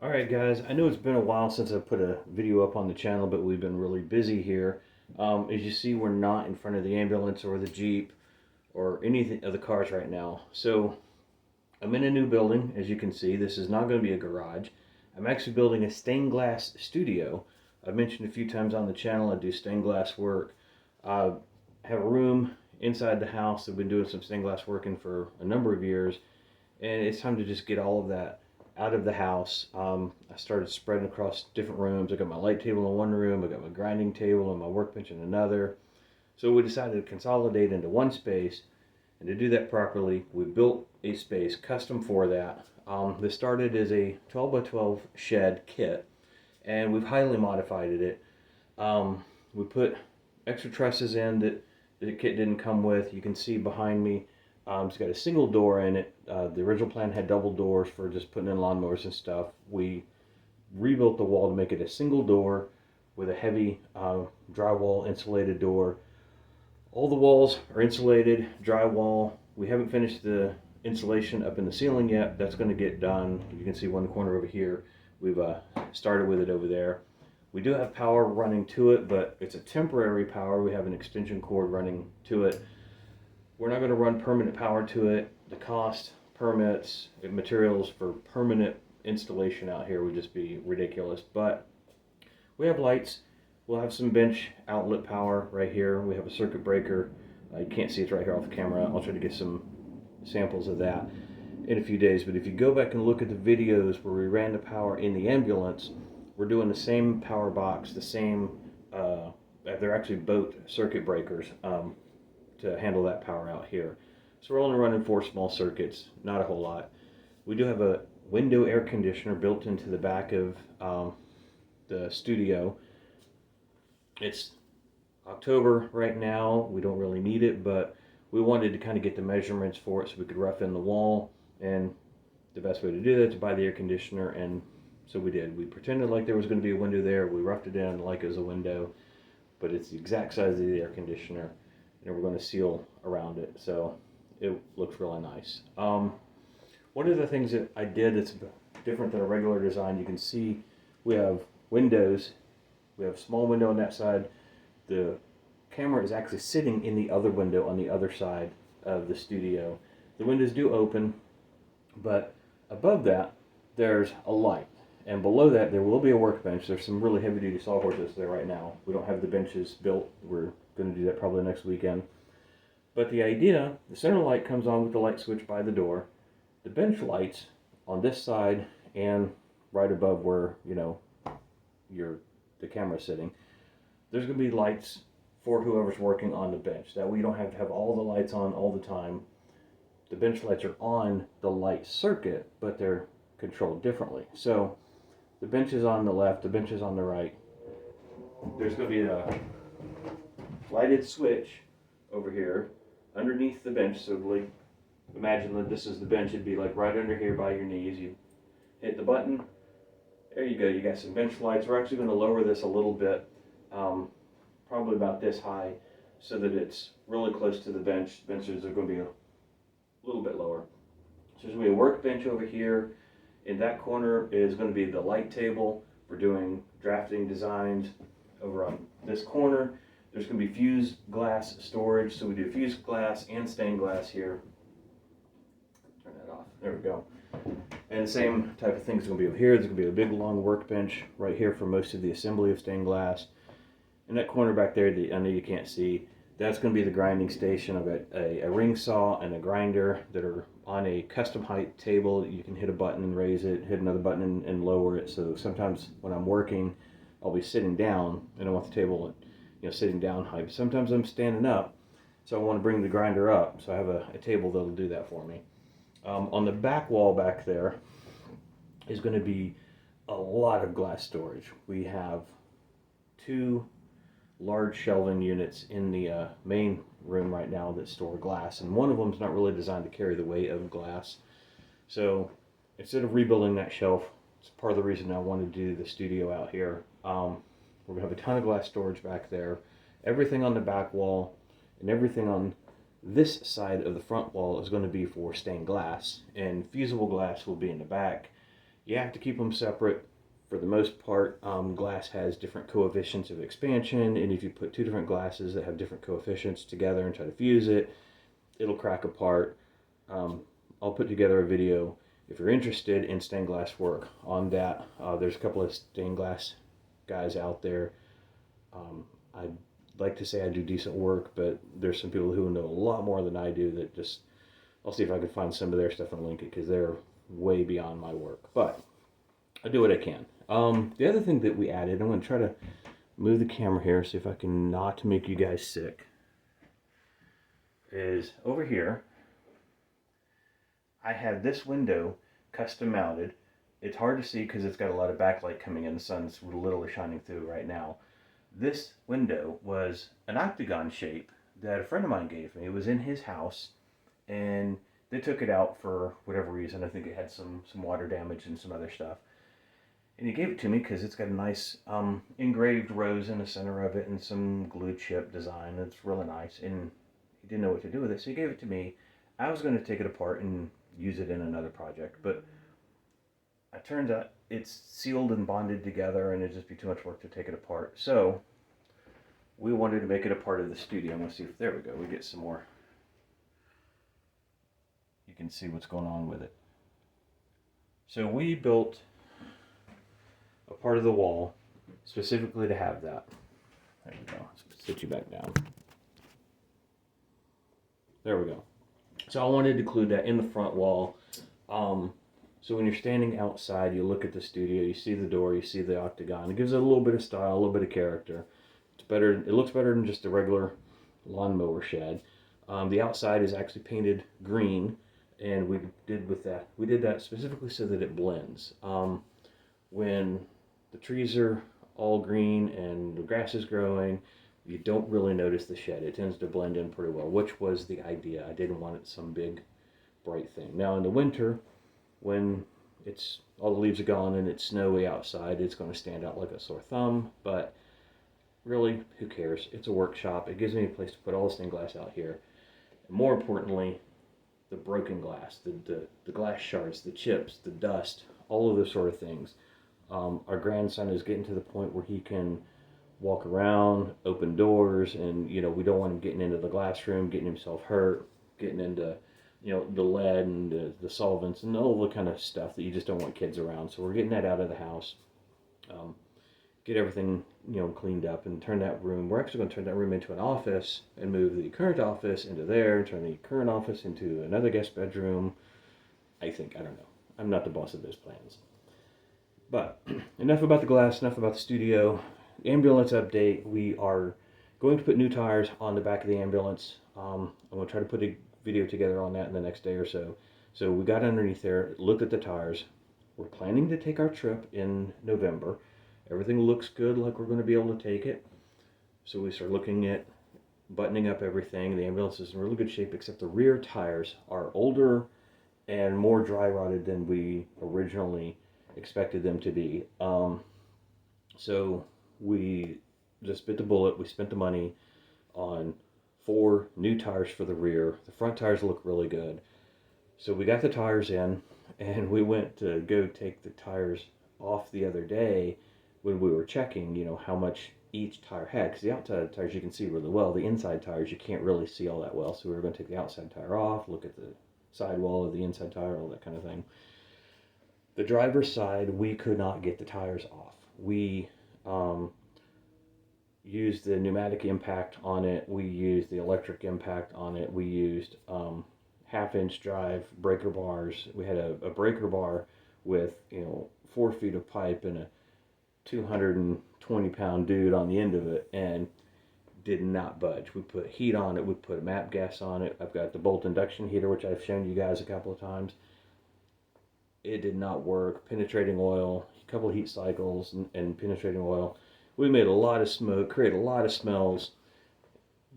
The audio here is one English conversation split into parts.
Alright guys, I know it's been a while since I put a video up on the channel, but we've been really busy here. As you see, we're not in front of the ambulance or the Jeep or anything of the cars right now. So I'm in a new building, as you can see. This is not going to be a garage. I'm actually building a stained glass studio. I've mentioned a few times on the channel I do stained glass work. I have a room inside the house. I've been doing some stained glass working for a number of years, and it's time to just get all of that out of the house. I started spreading across different rooms. I got my light table in one room, I got my grinding table and my workbench in another. So we decided to consolidate into one space, and to do that properly, we built a space custom for that. This started as a 12 by 12 shed kit, and we've highly modified it. We put extra trusses in that the kit didn't come with. You can see behind me, it's got a single door in it. The original plan had double doors for just putting in lawnmowers and stuff. We rebuilt the wall to make it a single door with a heavy drywall insulated door. All the walls are insulated, drywall. We haven't finished the insulation up in the ceiling yet. That's going to get done. You can see one corner over here. We've started with it over there. We do have power running to it, but it's a temporary power. We have an extension cord running to it. We're not going to run permanent power to it. The cost, permits, materials for permanent installation out here would just be ridiculous. But we have lights. We'll have some bench outlet power right here. We have a circuit breaker. You can't see it's right here off the camera. I'll try to get some samples of that in a few days. But if you go back and look at the videos where we ran the power in the ambulance, we're doing the same power box, the same, they're actually both circuit breakers to handle that power out here. So we're only running 4 small circuits, not a whole lot. We do have a window air conditioner built into the back of the studio. It's October right now. We don't really need it, but we wanted to kind of get the measurements for it so we could rough in the wall. And the best way to do that is to buy the air conditioner, and so we did. We pretended like there was going to be a window there. We roughed it in like it was a window, but it's the exact size of the air conditioner, and we're going to seal around it, so it looks really nice. One of the things that I did that's different than a regular design, you can see we have windows. We have a small window on that side. The camera is actually sitting in the other window on the other side of the studio. The windows do open, but above that there's a light, and below that there will be a workbench. There's some really heavy duty sawhorses there right now. We don't have the benches built. We're going to do that probably next weekend. But the idea, the center light comes on with the light switch by the door. The bench lights on this side and right above where, you know, the camera's sitting, there's going to be lights for whoever's working on the bench. That way you don't have to have all the lights on all the time. The bench lights are on the light circuit, but they're controlled differently. So the bench is on the left, the bench is on the right. There's going to be a lighted switch over here underneath the bench. So like, imagine that this is the bench. It'd be like right under here by your knees. You hit the button. There you go. You got some bench lights. We're actually going to lower this a little bit, probably about this high, so that it's really close to the bench. Benches are going to be a little bit lower. So there's going to be a workbench over here. In that corner is going to be the light table for doing drafting designs. Over on this corner, there's going to be fused glass storage. So we do fused glass and stained glass here. Turn that off. There we go. And the same type of thing is going to be over here. There's going to be a big long workbench right here for most of the assembly of stained glass. In that corner back there, I know you can't see, that's going to be the grinding station. I've got a ring saw and a grinder that are on a custom height table. You can hit a button and raise it, hit another button and lower it. So sometimes when I'm working, I'll be sitting down and I want the table, you know, sitting down height. Sometimes I'm standing up, so I want to bring the grinder up. So I have a table that'll do that for me. On the back wall back there is going to be a lot of glass storage. We have 2 large shelving units in the main room right now that store glass, and one of them is not really designed to carry the weight of glass. So instead of rebuilding that shelf, it's part of the reason I wanted to do the studio out here. We're going to have a ton of glass storage back there. Everything on the back wall and everything on this side of the front wall is going to be for stained glass, and fusible glass will be in the back. You have to keep them separate for the most part. Glass has different coefficients of expansion, and if you put two different glasses that have different coefficients together and try to fuse it, it'll crack apart. Um, I'll put together a video if you're interested in stained glass work on that. There's a couple of stained glass guys out there. I'd like to say I do decent work, but there's some people who know a lot more than I do that just, I'll see if I can find some of their stuff and link it because they're way beyond my work. But I do what I can. The other thing that we added, I'm going to try to move the camera here, see if I can not make you guys sick, is over here. I have this window custom mounted. It's hard to see because it's got a lot of backlight coming in. The sun's literally shining through right now. This window was an octagon shape that a friend of mine gave me. It was in his house, and they took it out for whatever reason. I think it had some water damage and some other stuff. And he gave it to me because it's got a nice engraved rose in the center of it and some glue chip design. It's really nice. And he didn't know what to do with it, so he gave it to me. I was going to take it apart and use it in another project, but it turns out it's sealed and bonded together and it'd just be too much work to take it apart. So we wanted to make it a part of the studio. I'm going to see if, there we go, we get some more. You can see what's going on with it. So we built a part of the wall specifically to have that. There we go. Let's sit you back down. There we go. So I wanted to include that in the front wall. So when you're standing outside, you look at the studio, you see the door, you see the octagon. It gives it a little bit of style, a little bit of character. It's better. It looks better than just a regular lawnmower shed. The outside is actually painted green, and we did that specifically so that it blends. When the trees are all green and the grass is growing, you don't really notice the shed. It tends to blend in pretty well, which was the idea. I didn't want it some big, bright thing. Now in the winter, when it's all the leaves are gone and it's snowy outside, it's going to stand out like a sore thumb, but really, who cares? It's a workshop. It gives me a place to put all the stained glass out here. And more importantly, the broken glass, the glass shards, the chips, the dust, all of those sort of things. Our grandson is getting to the point where he can walk around, open doors, and we don't want him getting into the glass room, getting himself hurt, getting into the lead and the solvents and all the kind of stuff that you just don't want kids around. So we're getting that out of the house, get everything cleaned up, and turn that room. We're actually going to turn that room into an office and move the current office into there, turn the current office into another guest bedroom. I don't know. I'm not the boss of those plans. But enough about the glass, enough about the studio. Ambulance update. We are going to put new tires on the back of the ambulance. I'm going to try to put a video together on that in the next day or so. So we got underneath there, looked at the tires. We're planning to take our trip in November. Everything looks good, like we're going to be able to take it. So we start looking at buttoning up everything. The ambulance is in really good shape, except the rear tires are older and more dry rotted than we originally expected them to be. So we just bit the bullet. We spent the money on 4 new tires for the rear. The front tires look really good. So we got the tires in, and we went to go take the tires off the other day when we were checking, how much each tire had. Because the outside tires you can see really well. The inside tires you can't really see all that well. So we were going to take the outside tire off, look at the sidewall of the inside tire, all that kind of thing. The driver's side, we could not get the tires off. We used the pneumatic impact on it. We used the electric impact on it. We used half-inch drive breaker bars. We had a breaker bar with 4 feet of pipe and a 220-pound dude on the end of it, and did not budge. We put heat on it. We put a MAP gas on it. I've got the Bolt induction heater, which I've shown you guys a couple of times. It did not work. Penetrating oil, a couple of heat cycles, and penetrating oil. We made a lot of smoke, created a lot of smells.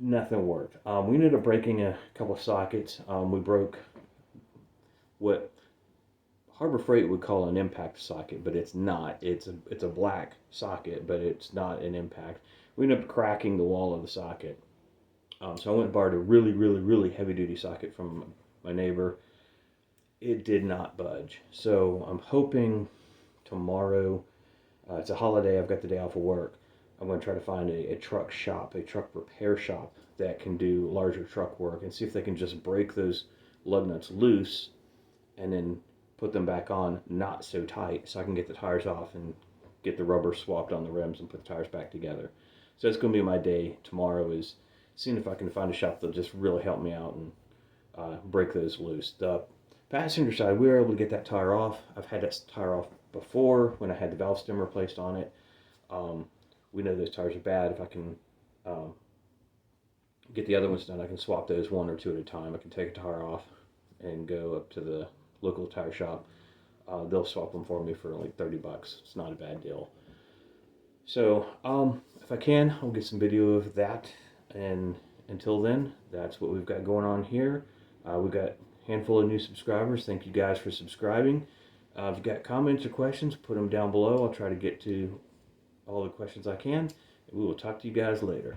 Nothing worked. We ended up breaking a couple of sockets. We broke what Harbor Freight would call an impact socket, but it's not. It's a black socket, but it's not an impact. We ended up cracking the wall of the socket. So I went and borrowed a really, really, really heavy-duty socket from my neighbor. it did not budge. So I'm hoping tomorrow, it's a holiday, I've got the day off of work. I'm going to try to find a truck shop, a truck repair shop that can do larger truck work and see if they can just break those lug nuts loose and then put them back on not so tight so I can get the tires off and get the rubber swapped on the rims and put the tires back together. So that's going to be my day tomorrow, is seeing if I can find a shop that'll just really help me out and break those loose. The passenger side, we were able to get that tire off. I've had that tire off before when I had the valve stem replaced on it. We know those tires are bad. If I can get the other ones done, I can swap those one or two at a time. I can take a tire off and go up to the local tire shop. They'll swap them for me for like $30. It's not a bad deal. So if I can, I'll get some video of that. And until then, that's what we've got going on here. We've got a handful of new subscribers. Thank you guys for subscribing. If you've got comments or questions, put them down below. I'll try to get to all the questions I can. And we will talk to you guys later.